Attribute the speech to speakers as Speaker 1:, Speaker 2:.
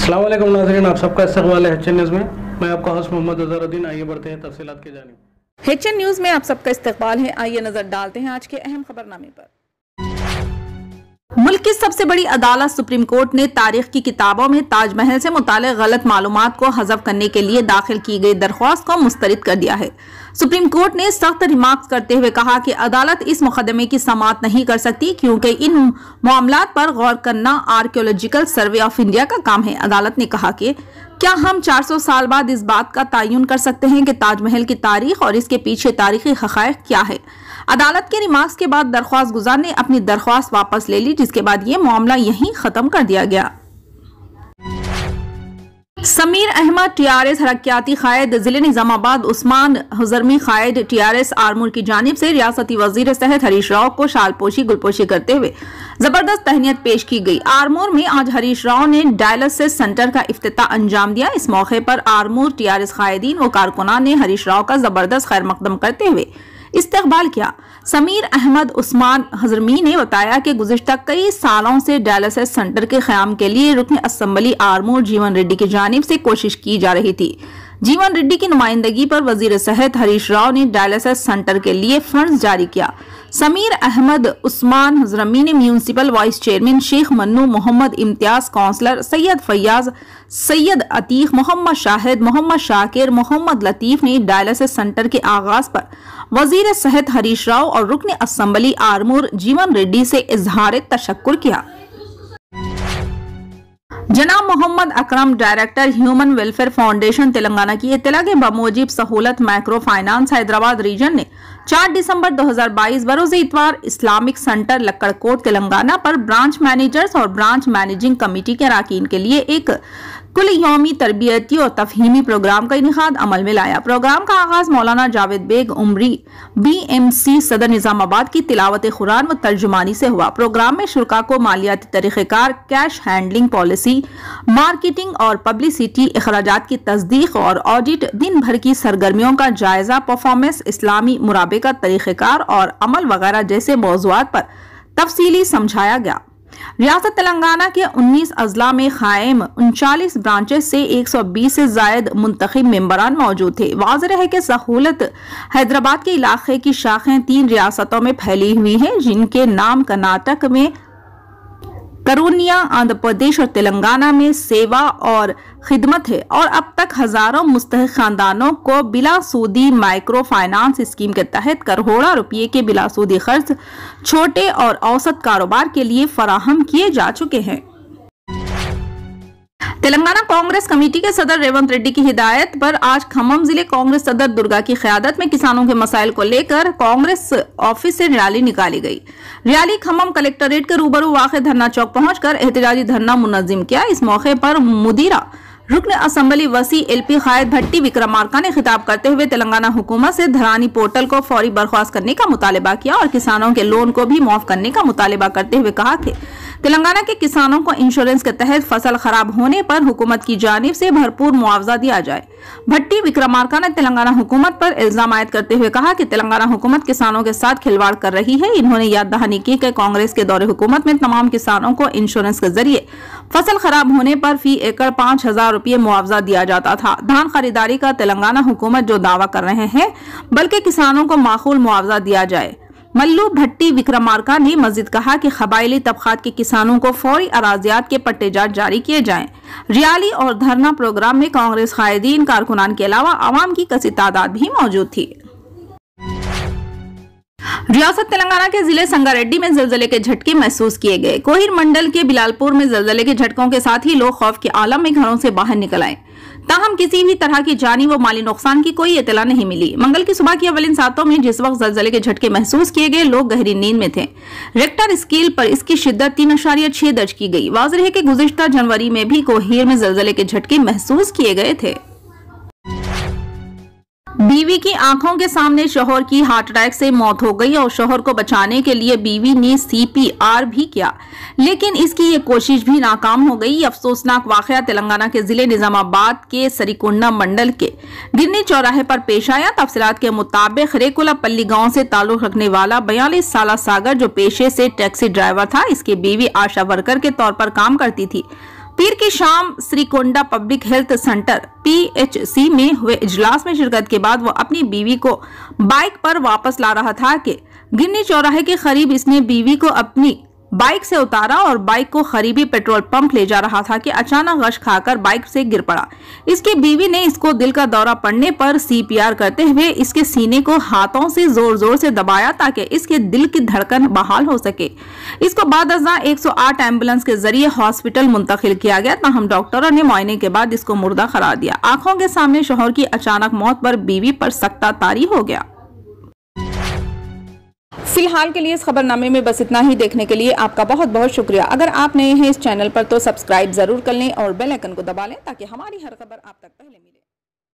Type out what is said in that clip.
Speaker 1: अस्सलाम वालेकुम नाज़रीन, आप सबका इस्तकबाल है HN न्यूज़ में। मैं आपका होस्ट मोहम्मद अज़हरुद्दीन। आइए बढ़ते हैं तफसीलात की जानिब।
Speaker 2: HN न्यूज़ में आप सबका इस्तकबाल है। आइए नजर डालते हैं आज के अहम खबरनामे पर। मुल्क की सबसे बड़ी अदालत सुप्रीम कोर्ट ने तारीख की किताबों में ताजमहल से मुताल्लिक़ गलत मालूमात को हज़फ करने के लिए दाखिल की गई दरख्वास्त को मुस्तरद कर दिया है। सुप्रीम कोर्ट ने सख्त रिमार्क्स करते हुए कहा कि अदालत इस मुकदमे की समाअत नहीं कर सकती क्योंकि इन मामलात पर गौर करना आर्कियोलॉजिकल सर्वे ऑफ इंडिया का काम है। अदालत ने कहा कि क्या हम 400 साल बाद इस बात का तयन कर सकते हैं कि ताजमहल की तारीख और इसके पीछे तारीखी हक़ाइक़ क्या है। अदालत के रिमार्क्स के बाद दरख्वास्त गुजार ने अपनी दरख्वास्त वापस ले ली, जिसके बाद ये मामला यहीं खत्म कर दिया गया। समीर अहमद TRS हरकियाती कायद जिले निजामाबाद उस्मान हजरमी कायद TRS आरमूर की जानिब से रियासती वजीर सेहत हरीश राव को शालपोशी गुलपोशी करते हुए जबरदस्त तहनीत पेश की गई। आरमूर में आज हरीश राव ने डायलिसिस सेंटर का इफ्तिताह अंजाम दिया। इस मौके पर आरमूर TRS कायदीन व कारकुनान ने हरीश राव का जबरदस्त खैर मकदम करते हुए इस्तकबाल किया। समीर अहमद उस्मान हजरमी ने बताया कि गुज़िश्ता कई सालों से डायलिसिस सेंटर के क़याम के लिए रुकन असम्बली आरमूर जीवन रेड्डी की जानिब से कोशिश की जा रही थी। जीवन रेड्डी की नुमाइंदगी पर वजीर सेहत हरीश राव ने डायलिसिस सेंटर के लिए फंड्स जारी किया। समीर अहमद उस्मान हजरमी ने municipal vice chairman Sheikh Mannu, Mohammad Imtiyaz, councillor Syed Faiyaz, Syed Atiq, Mohammad Shahid, Mohammad Shakir, Mohammad Latif ने डायलिसिस सेंटर के आगाज पर वजीर सेहत हरीश राव और रुकन असम्बली आरमूर जीवन रेड्डी से इजहार तशक्कुर किया। जनाब Mohammed Akram, director human welfare foundation Telangana की इत्तला के बमूजिब सहूलत माइक्रो फाइनेंस हैदराबाद रीजन ने 4 दिसंबर 2022 बरोज़ इतवार इस्लामिक सेंटर लक्कड़कोट तेलंगाना पर ब्रांच मैनेजर्स और ब्रांच मैनेजिंग कमेटी के अरकान के लिए एक कुल यौमी तरबियती और तफहीमी प्रोग्राम का इनेकाद अमल में लाया। प्रोग्राम का आगाज मौलाना जावेद बेग उमरी BMC सदर निजामाबाद की तिलावत कुरान व तर्जुमानी से हुआ। प्रोग्राम में शुरका को मालियाती तरीक़ेकार, कैश हैंडलिंग पॉलिसी, मार्केटिंग और पब्लिसिटी, अखराजात की तस्दीक और ऑडिट, दिन भर की सरगर्मियों का जायजा, परफॉर्मेंस, इस्लामी मुराबे का तरीक़ेकार और अमल वगैरह जैसे मौज़ूआत पर तफसीली समझाया गया। रियासत तेलंगाना के 19 अजला में कायम 39 ब्रांचेस से 120 से जायद मुंतखब मेंबरान मौजूद थे। वाज़ेह है कि सहूलत हैदराबाद के इलाके की शाखें 3 रियासतों में फैली हुई हैं, जिनके नाम कर्नाटक में करूनिया, आंध्र प्रदेश और तेलंगाना में सेवा और खिदमत है। और अब तक हजारों मुस्तहिक खानदानों को बिला सूदी माइक्रो फाइनेंस स्कीम के तहत करोड़ों रुपये के बिला सूदी खर्च छोटे और औसत कारोबार के लिए फराहम किए जा चुके हैं। तेलंगाना कांग्रेस कमेटी के सदर रेवंत रेड्डी की हिदायत पर आज खम्मम जिले कांग्रेस सदर दुर्गा की क़यादत में किसानों के मसाइल को लेकर कांग्रेस ऑफिस से रैली निकाली गई। रैली खम्मम कलेक्टरेट के रूबरू वाक़े धरना चौक पहुंचकर एहतजाजी धरना मुनज़्ज़म किया। इस मौके पर मुदीरा रुकन असम्बली वसी LP कायद भट्टी विक्रमार्का ने खिताब करते हुए तेलंगाना हुकूमत से धरानी पोर्टल को फौरी बर्खास्त करने का मुतालबा किया और किसानों के लोन को भी माफ करने का मुतालबा करते हुए कहा कि तेलंगाना के किसानों को इंश्योरेंस के तहत फसल खराब होने पर हुकूमत की जानिब से भरपूर मुआवजा दिया जाए। भट्टी विक्रमार्का ने तेलंगाना हुकूमत पर इल्जाम आयद करते हुए कहा कि तेलंगाना हुकूमत किसानों के साथ खिलवाड़ कर रही है। इन्होंने याद दहानी की कि कांग्रेस के दौरे हुकूमत में तमाम किसानों को इंश्योरेंस के जरिए फसल खराब होने पर फी एकड़ 5,000 रुपये मुआवजा दिया जाता था। धान खरीदारी का तेलंगाना हुकूमत जो दावा कर रहे हैं, बल्कि किसानों को माकूल मुआवजा दिया जाए। मल्लू भट्टी विक्रमार्का ने मजीद कहा कि कबायली तबकात के किसानों को फौरी अराजियात के पट्टेजात जारी किए जाएं। रैली और धरना प्रोग्राम में कांग्रेस कायदीन, कारकुनान के अलावा आवाम की कसी तादाद भी मौजूद थी। रियासत तेलंगाना के जिले संगारेड्डी में जलजले के झटके महसूस किए गए। कोहिर मंडल के बिलालपुर में जलजले के झटकों के साथ ही लोग खौफ के आलम में घरों से बाहर निकल आए। ताहम किसी भी तरह की जानी व माली नुकसान की कोई इतला नहीं मिली। मंगल की सुबह की अवलिन सातों में जिस वक्त जलजले के झटके महसूस किए गए, लोग गहरी नींद में थे। रेक्टर स्केल पर इसकी शिद्दत 3.6 दर्ज की गई। वाज़ेह है कि गुज़िश्ता जनवरी में भी कोहिर में जलजले के झटके महसूस किए गए थे। बीवी की आंखों के सामने शौहर की हार्ट अटैक से मौत हो गई और शौहर को बचाने के लिए बीवी ने CPR भी किया, लेकिन इसकी ये कोशिश भी नाकाम हो गई। अफसोसनाक वाकया तेलंगाना के जिले निजामाबाद के सरीकुंडा मंडल के गिरनी चौराहे पर पेश आया। तफसीलात के मुताबिक रेकुलापल्ली गांव से ताल्लुक रखने वाला 42 साला सागर, जो पेशे से टैक्सी ड्राइवर था, इसकी बीवी आशा वर्कर के तौर पर काम करती थी। पीर की शाम श्रीकोंडा पब्लिक हेल्थ सेंटर PHC में हुए इजलास में शिरकत के बाद वो अपनी बीवी को बाइक पर वापस ला रहा था कि गिन्नी चौराहे के करीब इसने बीवी को अपनी बाइक से उतारा और बाइक को करीबी पेट्रोल पंप ले जा रहा था कि अचानक गश खाकर बाइक से गिर पड़ा। इसकी बीवी ने इसको दिल का दौरा पड़ने पर CPR करते हुए इसके सीने को हाथों से जोर जोर से दबाया ताकि इसके दिल की धड़कन बहाल हो सके। इसको बाद 108 एम्बुलेंस के जरिए हॉस्पिटल मुंतकिल किया गया, ताहम डॉक्टरों ने मुआयने के बाद इसको मुर्दा करार दिया। आंखों के सामने शौहर की अचानक मौत पर बीवी पर सख्ता तारी हो गया। फिलहाल के लिए इस खबरनामे में बस इतना ही। देखने के लिए आपका बहुत बहुत शुक्रिया। अगर आप नए हैं इस चैनल पर तो सब्सक्राइब जरूर कर लें और बेल आइकन को दबा लें ताकि हमारी हर खबर आप तक पहले मिले।